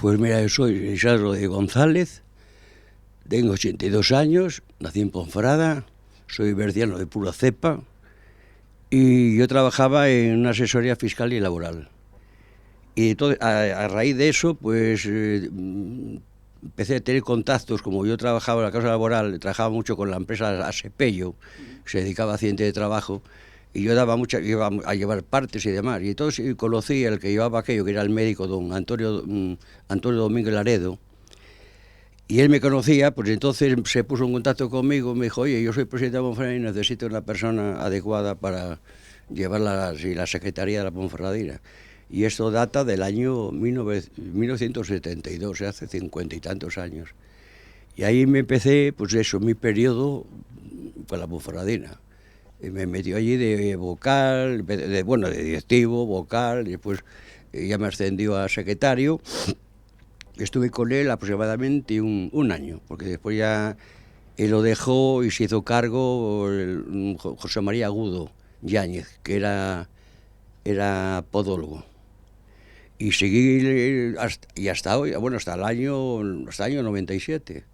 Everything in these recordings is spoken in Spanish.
Pues mira, yo soy Lisandro de González, tengo 82 años, nací en Ponferrada, soy berciano de pura cepa y yo trabajaba en una asesoría fiscal y laboral. Y entonces, a raíz de eso, pues empecé a tener contactos, como yo trabajaba en la causa laboral, trabajaba mucho con la empresa Asepello, que se dedicaba a accidente de trabajo, y yo iba a llevar partes y demás. Y entonces conocí al que llevaba aquello, que era el médico don Antonio Domínguez Laredo, y él me conocía, pues entonces se puso en contacto conmigo, me dijo, oye, yo soy presidente de Ponferrada y necesito una persona adecuada para llevar la secretaría de la Ponferradina. Y esto data del año 1972, hace 50 y tantos años. Y ahí me empecé, pues eso, mi periodo con la Ponferradina. Y me metió allí de vocal, de directivo, vocal, y después ya me ascendió a secretario. Estuve con él aproximadamente un año, porque después ya él lo dejó y se hizo cargo José María Agudo Yáñez, que era podólogo. Y seguí hasta hoy, bueno, hasta el año 97,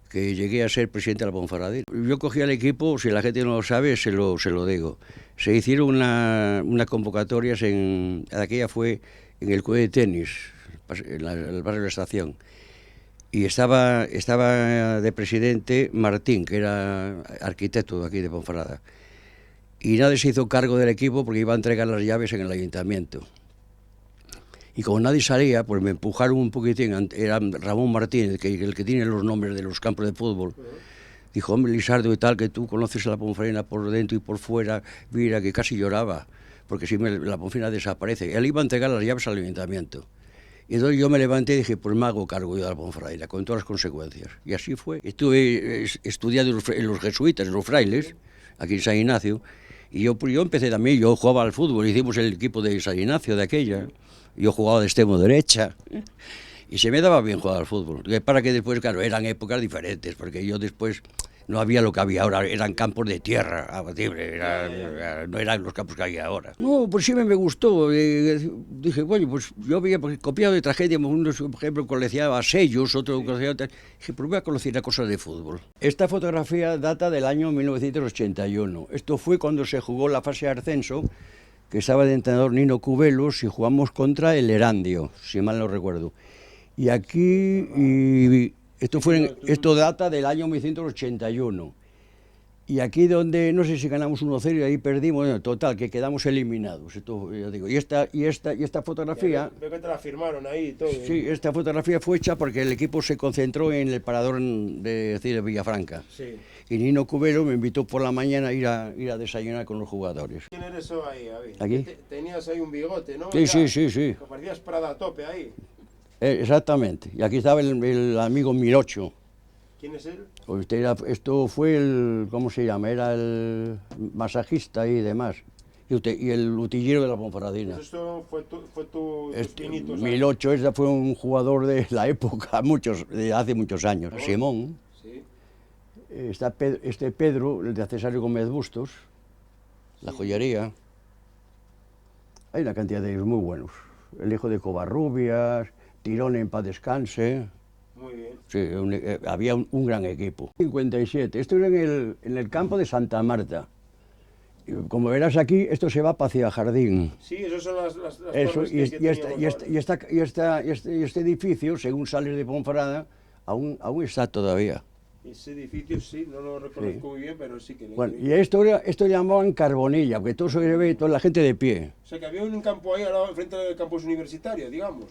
que llegué a ser presidente de la Ponferradina. Yo cogí al equipo, si la gente no lo sabe, se lo digo. Se hicieron unas convocatorias, aquella fue en el club de tenis, en el barrio de la Estación. Y estaba de presidente Martín, que era arquitecto de aquí de Ponferrada. Y nadie se hizo cargo del equipo porque iba a entregar las llaves en el ayuntamiento. Y como nadie salía, pues me empujaron un poquitín. Era Ramón Martínez, el que tiene los nombres de los campos de fútbol. Dijo, hombre, Lisardo y tal, que tú conoces a la Ponferrina por dentro y por fuera. Mira, que casi lloraba, porque si la Ponferrina desaparece. Él iba a entregar las llaves al ayuntamiento. Y entonces yo me levanté y dije, pues me hago cargo yo de la Ponferradina, con todas las consecuencias. Y así fue. Estuve estudiando en los jesuitas, en los frailes, aquí en San Ignacio. Y yo empecé también, yo jugaba al fútbol, hicimos el equipo de San Ignacio, de aquella. Yo jugaba de extremo derecha y se me daba bien jugar al fútbol. Para que después, claro, eran épocas diferentes, porque yo después no había lo que había ahora, eran campos de tierra abatible, no eran los campos que hay ahora. No, pues sí me gustó. Dije, bueno, pues yo había copiado de tragedia, uno, por ejemplo, coleccionaba sellos, otro coleccionaba. Dije, pues voy a conocer cosas de fútbol. Esta fotografía data del año 1981. Esto fue cuando se jugó la fase de ascenso, que estaba de entrenador Nino Cubelos y jugamos contra el Erandio, si mal no recuerdo. Y aquí, esto data del año 1981. Y aquí donde, no sé si ganamos 1-0 y ahí perdimos, bueno, total, que quedamos eliminados. Esto, ya digo. Y esta fotografía... Veo que te la firmaron ahí y todo. Sí, esta fotografía fue hecha porque el equipo se concentró en el parador de Villafranca. Sí. Y Nino Cubero me invitó por la mañana a ir a desayunar con los jugadores. ¿Quién eres eso ahí, Javi? ¿Aquí? Tenías ahí un bigote, ¿no? Sí, ya, sí. Que parecías Prada a tope ahí. Exactamente. Y aquí estaba el amigo Mirocho. ¿Quién es él? Pues esto fue ¿cómo se llama? Era el masajista y demás. Y el utillero de la Ponferradina. Pues esto fue tus pinitos. Mirocho, fue un jugador de la época, de hace muchos años. ¿No? Simón. Sí. Está Pedro, el de Cesario Gómez Bustos, la joyería. Hay una cantidad de ellos muy buenos. El hijo de Covarrubias, Tirón en paz descanse. Muy bien. Sí, había un gran equipo. 57, esto era en el campo de Santa Marta. Como verás aquí, esto se va hacia Jardín. Sí, esas son las Eso, torres y este edificio, según sales de Ponferrada, aún está todavía. Ese edificio sí, no lo reconozco muy bien, pero sí que... Bueno, y esto llamaban Carbonilla, porque todo se ve toda la gente de pie. O sea, que había un campo ahí al lado, frente del campus universitario, digamos.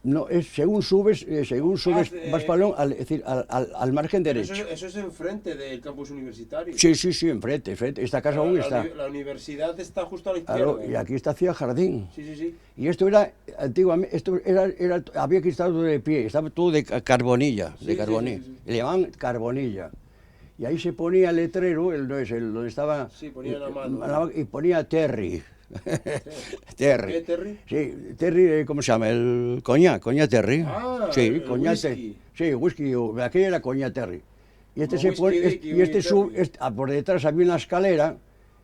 No, según subes vas palón, es decir, al margen derecho. Eso es enfrente del campus universitario. Sí, enfrente. Esta casa aún está. La universidad está justo a la izquierda. Claro, y aquí está hacia Jardín. Sí. Y esto era, antiguamente, había que estar todo de pie, estaba todo de carbonilla, Sí. Le llamaban Carbonilla. Y ahí se ponía el letrero, donde estaba... Sí, ponían a mano. Y ponía Terry. Terry. ¿Qué, Terry? Sí, Terry, ¿cómo se llama? El coñac Terry. Ah, sí, el coñac whisky. Sí, whisky, aquella era coñac Terry. Y por detrás había una escalera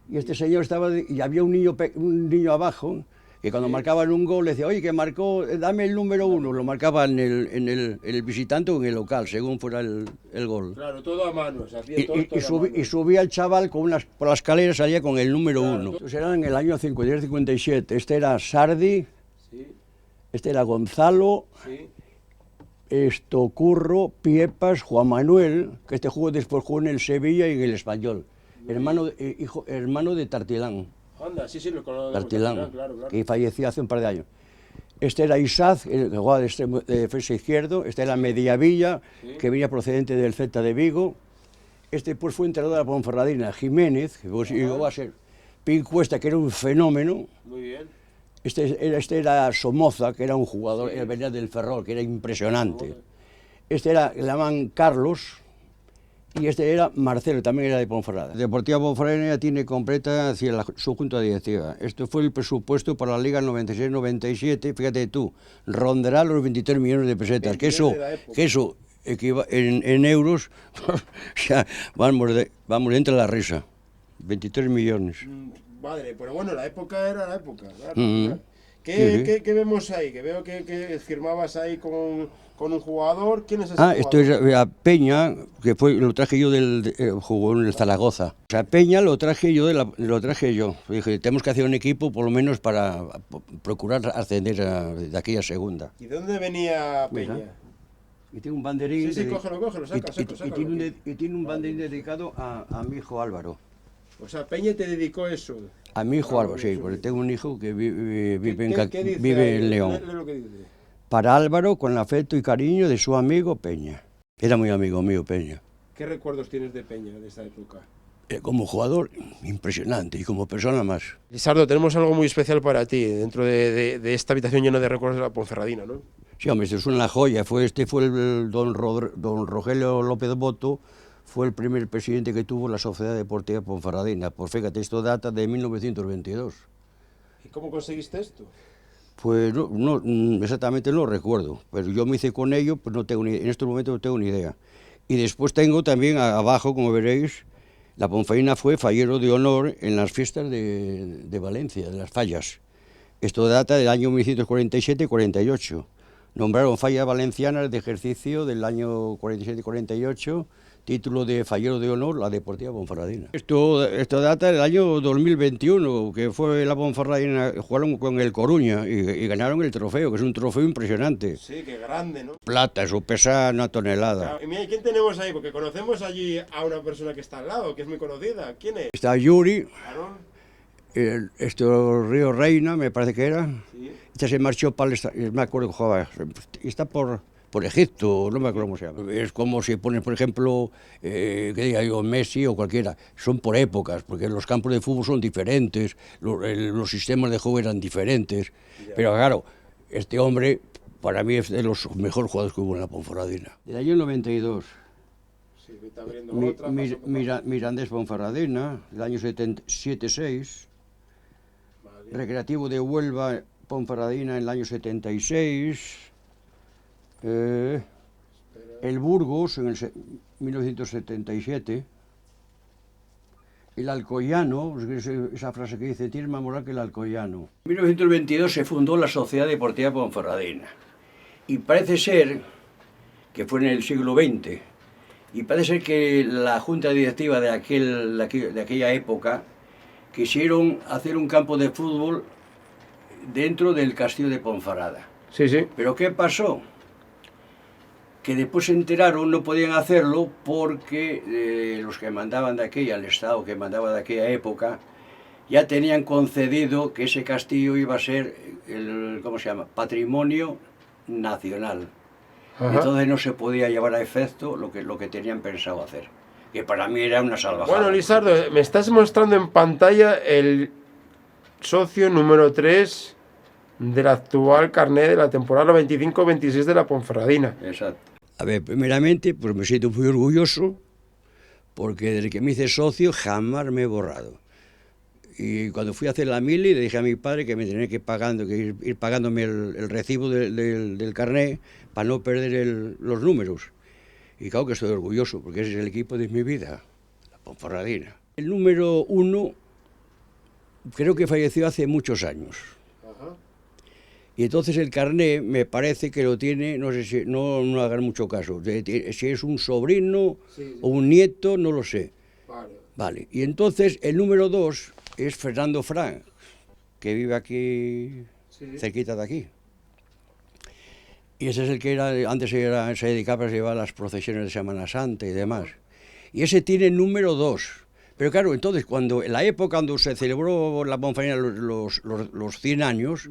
y este señor y había un niño abajo, que cuando marcaban un gol le decía, oye, que marcó, dame el número 1, lo marcaba en el visitante o en el local, según fuera el gol. Claro, todo a mano, se hacía todo, todo a mano. Y subía el chaval por la escalera, salía con el número 1. Entonces eran en el año 56-57, este era Sardi, Sí, este era Gonzalo, sí. Curro, Piepas, Juan Manuel, que después jugó en el Sevilla y en el Español, hermano de Tartilán. Anda, sí, lo conozco. Tartilán, Claro. que falleció hace un par de años. Este era Isaz, que jugaba de defensa izquierdo. Este era Mediavilla, Sí. que venía procedente del Celta de Vigo. Este pues fue entrenador de la Ponferradina, Jiménez, que pues, llegó a ser Pin Cuesta, que era un fenómeno. Muy bien. Este era Somoza, que era un jugador, Sí. venía del Ferrol, que era impresionante. Este era, le llaman Carlos, y este era Marcelo, también era de Ponferrada. Deportiva Ponferrada tiene completa hacia su junta directiva. Esto fue el presupuesto para la Liga 96-97, fíjate tú, rondará los 23 millones de pesetas, que eso en euros, o sea, vamos entre la risa, 23 millones. Madre, pero bueno, la época era la época, claro. Mm-hmm. ¿Qué vemos ahí? Que veo que firmabas ahí con un jugador. ¿Quién es ese jugador? Esto es a Peña, que lo traje yo jugó en el Zaragoza. O sea, Peña lo traje yo. Dije, tenemos que hacer un equipo por lo menos para procurar ascender de aquella segunda. ¿Y de dónde venía Peña? Mira. Y tiene un banderín. Sí, cógelo, saca. Y tiene un banderín dedicado a mi hijo Álvaro. O sea, Peña te dedicó eso. A mi hijo Álvaro, sí, porque tengo un hijo que vive Lee en León. lo que dice. Para Álvaro, con el afecto y cariño de su amigo Peña. Era muy amigo mío, Peña. ¿Qué recuerdos tienes de Peña de esa época? Como jugador, impresionante, y como persona más. Lisardo, tenemos algo muy especial para ti dentro de esta habitación llena de recuerdos de la Ponferradina, ¿no? Sí, hombre, esto es una joya. Fue el don Rogelio López Boto, fue el primer presidente que tuvo la Sociedad Deportiva Ponferradina. Pues fíjate, esto data de 1922. ¿Y cómo conseguiste esto? Pues no, exactamente no recuerdo, pero yo me hice con ello, pues en estos momentos no tengo ni idea. Y después tengo también abajo, como veréis, la Ponferradina fue fallero de honor en las fiestas de Valencia, de las fallas. Esto data del año 1947-48. Nombraron fallas valencianas de ejercicio del año 47-48, título de fallero de honor, la Deportiva Ponferradina. Esto data del año 2021, que fue la Ponferradina, jugaron con el Coruña y ganaron el trofeo, que es un trofeo impresionante. Sí, qué grande, ¿no? Plata, eso pesa 1 tonelada. Claro, y mira, ¿quién tenemos ahí? Porque conocemos allí a una persona que está al lado, que es muy conocida. ¿Quién es? Está Yuri, Claro. Río Reina, me parece que era. Sí. Este se marchó para me acuerdo que jugaba, está por Egipto, no me acuerdo cómo se llama. Es como si pones, por ejemplo, que diga yo, Messi o cualquiera. Son por épocas, porque los campos de fútbol son diferentes, los sistemas de juego eran diferentes. Pero claro, este hombre, para mí, es de los mejores jugadores que hubo en la Ponferradina. Del año 92. Sí, me está abriendo otra. Mirandés Ponferradina, del año 76. Vale. Recreativo de Huelva, Ponferradina, en el año 76. El Burgos, en el 1977. El Alcoyano, esa frase que dice, tienes más moral que el Alcoyano. En 1922 se fundó la Sociedad Deportiva Ponferradina. Y parece ser que fue en el siglo XX. Y parece ser que la junta directiva de aquella época quisieron hacer un campo de fútbol dentro del castillo de Ponferrada. Sí, sí. ¿Pero qué pasó? Que después se enteraron, no podían hacerlo porque los que mandaban de aquella, el Estado que mandaba de aquella época, ya tenían concedido que ese castillo iba a ser ¿cómo se llama? Patrimonio nacional. Ajá. Entonces no se podía llevar a efecto lo que tenían pensado hacer, que para mí era una salvajada. Bueno, Lisardo, me estás mostrando en pantalla el socio número 3 del actual carné de la temporada 25-26 de la Ponferradina. Exacto. A ver, primeramente, pues me siento muy orgulloso, porque desde que me hice socio jamás me he borrado. Y cuando fui a hacer la mili, le dije a mi padre que me tenía que ir pagándome el recibo del carné para no perder los números. Y claro que estoy orgulloso, porque ese es el equipo de mi vida, la Ponferradina. El número 1 creo que falleció hace muchos años. Ajá. Y entonces el carné me parece que lo tiene, no sé si, no hagan mucho caso, si es un sobrino o un nieto, no lo sé. Vale, y entonces el número 2 es Fernando Frank, que vive aquí, cerquita de aquí. Y ese es el que antes se dedicaba a llevar las procesiones de Semana Santa y demás. Y ese tiene el número 2. Pero claro, entonces, en la época cuando se celebró la Ponferradina los 100 años,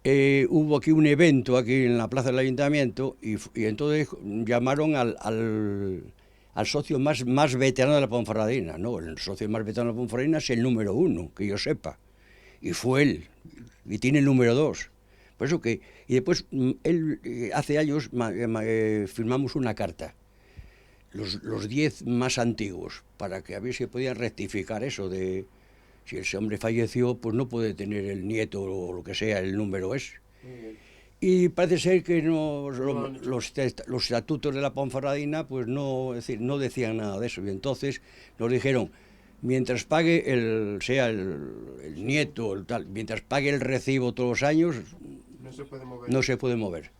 hubo aquí un evento aquí en la plaza del Ayuntamiento y entonces llamaron al socio más veterano de la Ponferradina. No, el socio más veterano de la Ponferradina es el número 1, que yo sepa. Y fue él, y tiene el número 2. Por eso que, y después, hace años firmamos una carta, los 10 más antiguos, para que a ver si podían rectificar eso de, si ese hombre falleció, pues no puede tener el nieto o lo que sea, el número es. Y parece ser que los estatutos de la Ponferradina, pues no decían nada de eso. Y entonces nos dijeron, mientras pague el nieto, mientras pague el recibo todos los años, no se puede mover.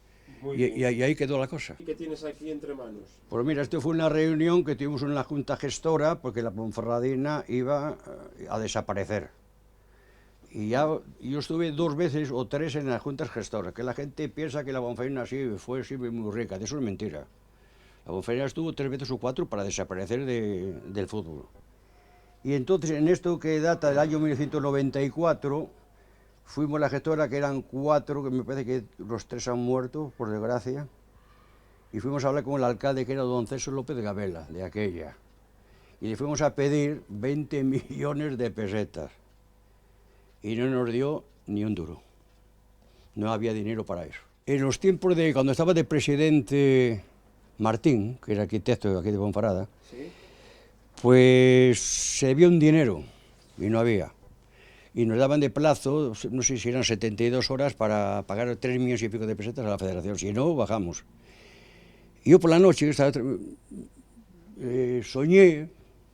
Y ahí quedó la cosa. ¿Y qué tienes aquí entre manos? Pues mira, esto fue una reunión que tuvimos en la Junta Gestora porque la Ponferradina iba a desaparecer. Y yo estuve 2 veces o 3 en las Juntas Gestoras, que la gente piensa que la Ponferradina fue siempre muy rica. Eso es mentira. La Ponferradina estuvo 3 veces o 4 para desaparecer del fútbol. Y entonces, en esto que data del año 1994, fuimos la gestora, que eran 4, que me parece que los 3 han muerto, por desgracia, y fuimos a hablar con el alcalde, que era don César López de Gabela, de aquella, y le fuimos a pedir 20 millones de pesetas, y no nos dio ni un duro, no había dinero para eso. En los tiempos cuando estaba de presidente Martín, que era arquitecto de aquí de Ponferrada, pues se vio un dinero, y no había. Y nos daban de plazo, no sé si eran 72 horas para pagar 3 millones y pico de pesetas a la federación, si no, bajamos. Y yo por la noche soñé,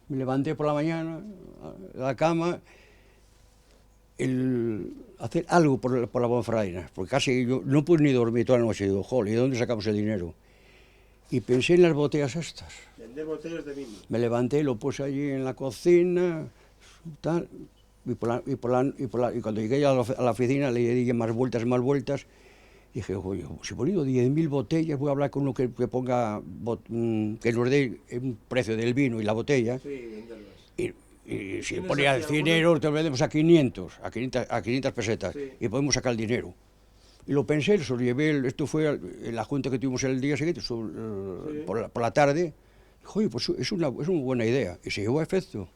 me levanté por la mañana a la cama, hacer algo por la Ponferradina, porque casi yo no pude ni dormir toda la noche. Digo, joder, ¿y de dónde sacamos el dinero? Y pensé en las botellas estas. Vender botellas de vino. Me levanté, lo puse allí en la cocina, tal. Y cuando llegué a la oficina le di más vueltas, y dije, oye, si he ponido 10.000 botellas, voy a hablar con uno que ponga, que nos dé un precio del vino y la botella, y si ponía 100 euros, te lo vendemos a 500 pesetas, y podemos sacar el dinero. Y lo pensé, lo llevé, esto fue en la junta que tuvimos el día siguiente, por la tarde, dije, oye, pues es una buena idea, y se llevó a efecto.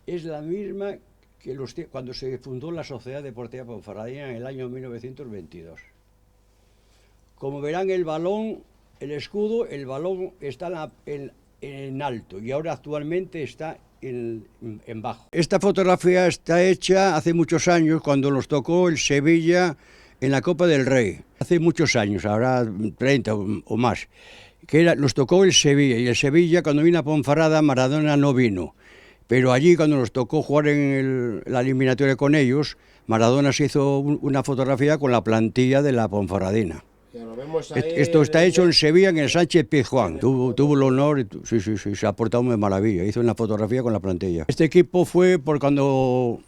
Es la misma que cuando se fundó la Sociedad Deportiva Ponferradina en el año 1922. Como verán, el escudo, el balón está en alto y ahora actualmente está en bajo. Esta fotografía está hecha hace muchos años, cuando nos tocó el Sevilla en la Copa del Rey. Hace muchos años, ahora 30 o más, nos tocó el Sevilla, y el Sevilla, cuando vino a Ponferrada, Maradona no vino. Pero allí, cuando nos tocó jugar en la eliminatoria con ellos, Maradona se hizo una fotografía con la plantilla de la Ponferradina. Esto está hecho en Sevilla, en el Sánchez Pizjuán. Tuvo el honor, sí, se ha portado de maravilla. Hizo una fotografía con la plantilla. Este equipo fue por cuando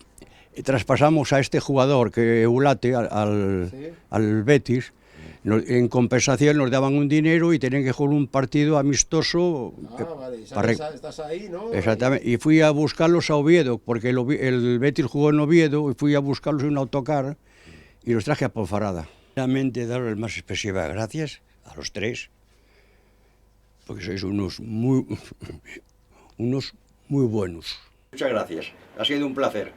traspasamos a este jugador, que Eulate, al Betis. En compensación nos daban un dinero y tenían que jugar un partido amistoso. Vale, estás ahí, ¿no? Exactamente, y fui a buscarlos a Oviedo, porque el Betis jugó en Oviedo, y fui a buscarlos en un autocar y los traje a Ponferrada. Realmente darles más expresivas gracias a los 3, porque sois unos muy buenos. Muchas gracias, ha sido un placer.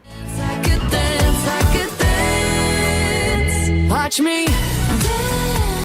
Watch me.